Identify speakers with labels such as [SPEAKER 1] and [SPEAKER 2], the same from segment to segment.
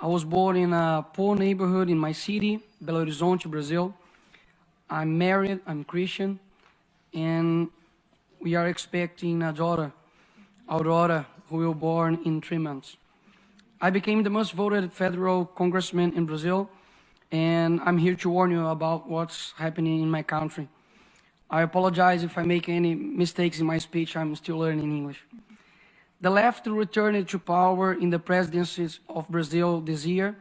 [SPEAKER 1] I was born in a poor neighborhood in my city, Belo Horizonte, Brazil. I'm married, I'm Christian, and we are expecting a daughter, Aurora, who will be born in 3 months. I became the most voted federal congressman in Brazil, and I'm here to warn you about what's happening in my country. I apologize if I make any mistakes in my speech. I'm still learning English. The left returned to power in the presidencies of Brazil this year,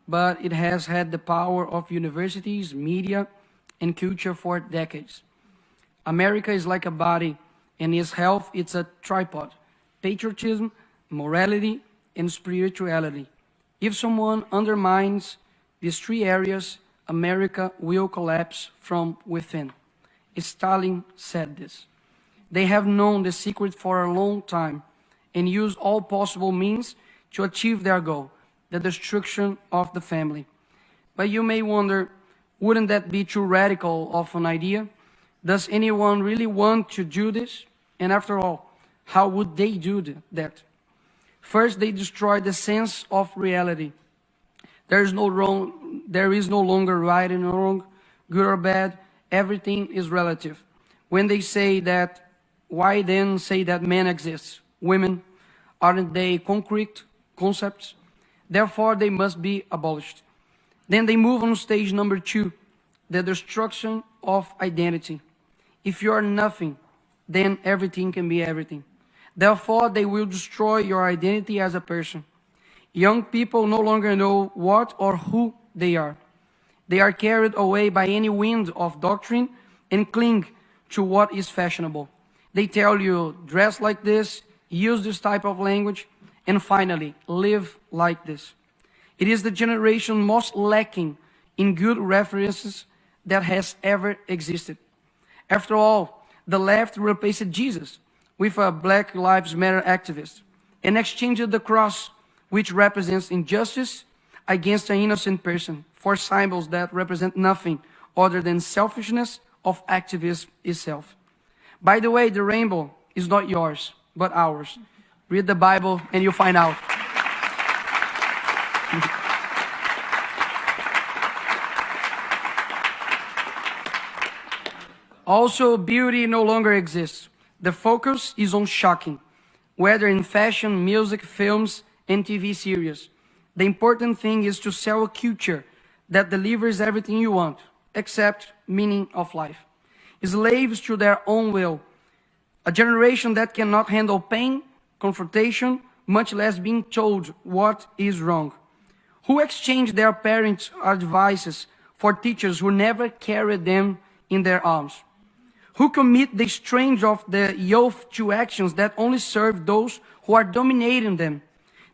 [SPEAKER 1] but it has had the power of universities, media, and culture for decades. America is like a body, and its health is a tripod: patriotism, morality, and spirituality. If someone undermines these 3 areas, America will collapse from within. Stalin said this. They have known the secret for a long time and use all possible means to achieve their goal, the destruction of the family. But you may wonder, wouldn't that be too radical of an idea? Does anyone really want to do this? And after all, how would they do that? First, they destroy the sense of reality. There is no longer right and wrong, good or bad. Everything is relative. When they say that, why then say that men exist? Women, aren't they concrete concepts? Therefore, they must be abolished. Then they move on stage number 2, the destruction of identity. If you are nothing, then everything can be everything. Therefore, they will destroy your identity as a person. Young people no longer know what or who they are. They are carried away by any wind of doctrine and cling to what is fashionable. They tell you, dress like this, use this type of language, and finally, live like this. It is the generation most lacking in good references that has ever existed. After all, the left replaced Jesus with a Black Lives Matter activist and exchanged the cross, which represents injustice, against an innocent person for symbols that represent nothing other than selfishness of activism itself. By the way, the rainbow is not yours, but ours. Read the Bible and you'll find out. Also, beauty no longer exists. The focus is on shocking, whether in fashion, music, films, and TV series. The important thing is to sell a culture that delivers everything you want, except meaning of life. Slaves to their own will. A generation that cannot handle pain, confrontation, much less being told what is wrong. Who exchange their parents' advices for teachers who never carried them in their arms? Who commit the strange of the youth to actions that only serve those who are dominating them?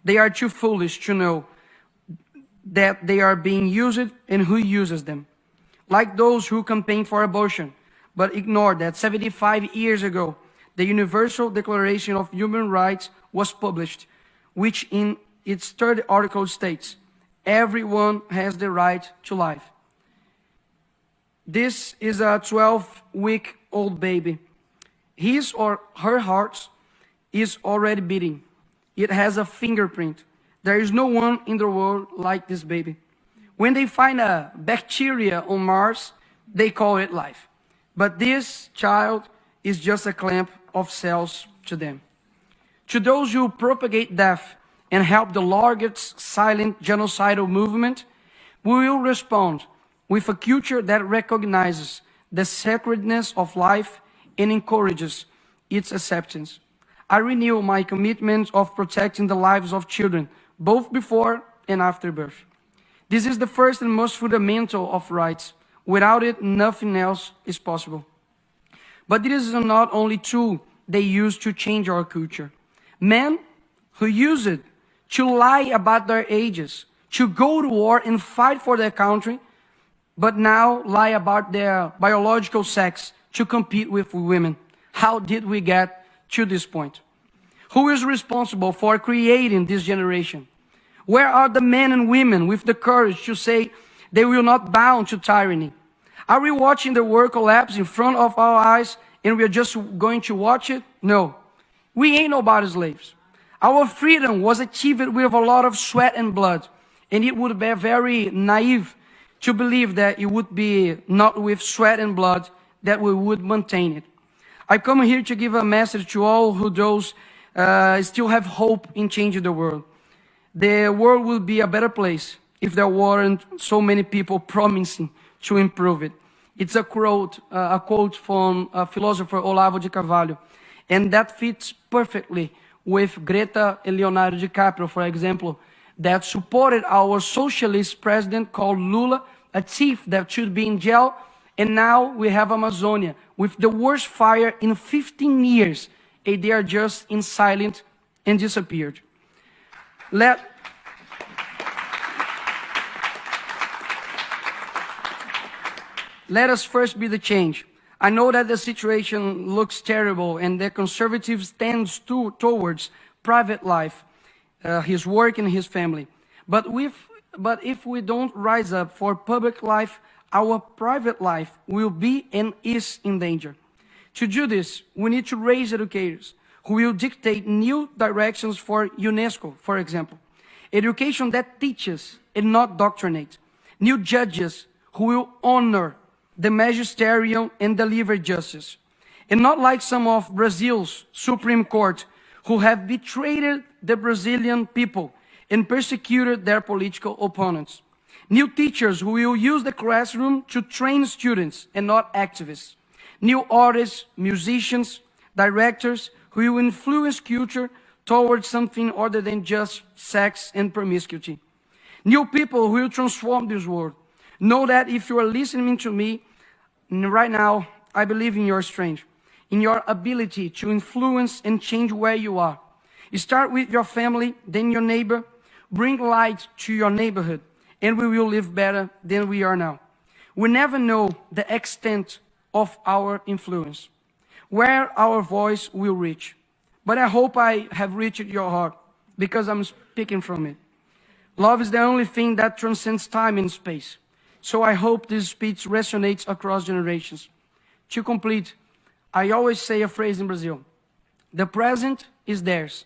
[SPEAKER 1] They are too foolish to know that they are being used and who uses them. Like those who campaign for abortion, but ignore that 75 years ago, the Universal Declaration of Human Rights was published, which in its 3rd article states, everyone has the right to life. This is a 12-week-old baby. His or her heart is already beating. It has a fingerprint. There is no one in the world like this baby. When they find a bacteria on Mars, they call it life. But this child is just a clump of cells to them. To those who propagate death and help the largest silent genocidal movement, we will respond with a culture that recognizes the sacredness of life and encourages its acceptance. I renew my commitment of protecting the lives of children, both before and after birth. This is the first and most fundamental of rights. Without it, nothing else is possible. But it is not only tool they use to change our culture. Men who use it to lie about their ages, to go to war and fight for their country, but now lie about their biological sex to compete with women. How did we get to this point? Who is responsible for creating this generation? Where are the men and women with the courage to say they will not bow to tyranny? Are we watching the world collapse in front of our eyes and we are just going to watch it? No. We ain't nobody's slaves. Our freedom was achieved with a lot of sweat and blood. And it would be very naive to believe that it would be not with sweat and blood that we would maintain it. I come here to give a message to all who those still have hope in changing the world. The world will be a better place if there weren't so many people promising to improve it. It's a quote from philosopher Olavo de Carvalho, and that fits perfectly with Greta and Leonardo DiCaprio, for example, that supported our socialist president called Lula, a thief that should be in jail, and now we have Amazonia with the worst fire in 15 years, and they are just in silence and disappeared. Let us first be the change. I know that the situation looks terrible and the conservatives tends towards private life, his work and his family. But if we don't rise up for public life, our private life will be and is in danger. To do this, we need to raise educators who will dictate new directions for UNESCO, for example. Education that teaches and not doctrinates. New judges who will honor the magisterium and deliver justice. And not like some of Brazil's Supreme Court who have betrayed the Brazilian people and persecuted their political opponents. New teachers who will use the classroom to train students and not activists. New artists, musicians, directors who will influence culture towards something other than just sex and promiscuity. New people who will transform this world. Know that if you are listening to me right now, I believe in your strength, in your ability to influence and change where you are. You start with your family, then your neighbor. Bring light to your neighborhood, and we will live better than we are now. We never know the extent of our influence, where our voice will reach. But I hope I have reached your heart, because I'm speaking from it. Love is the only thing that transcends time and space. So I hope this speech resonates across generations. To complete, I always say a phrase in Brazil. The present is theirs,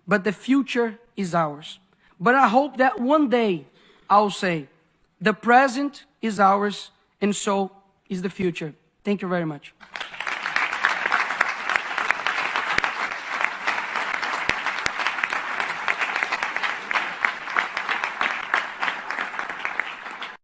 [SPEAKER 1] but the future is ours. But I hope that one day I'll say, the present is ours, and so is the future. Thank you very much.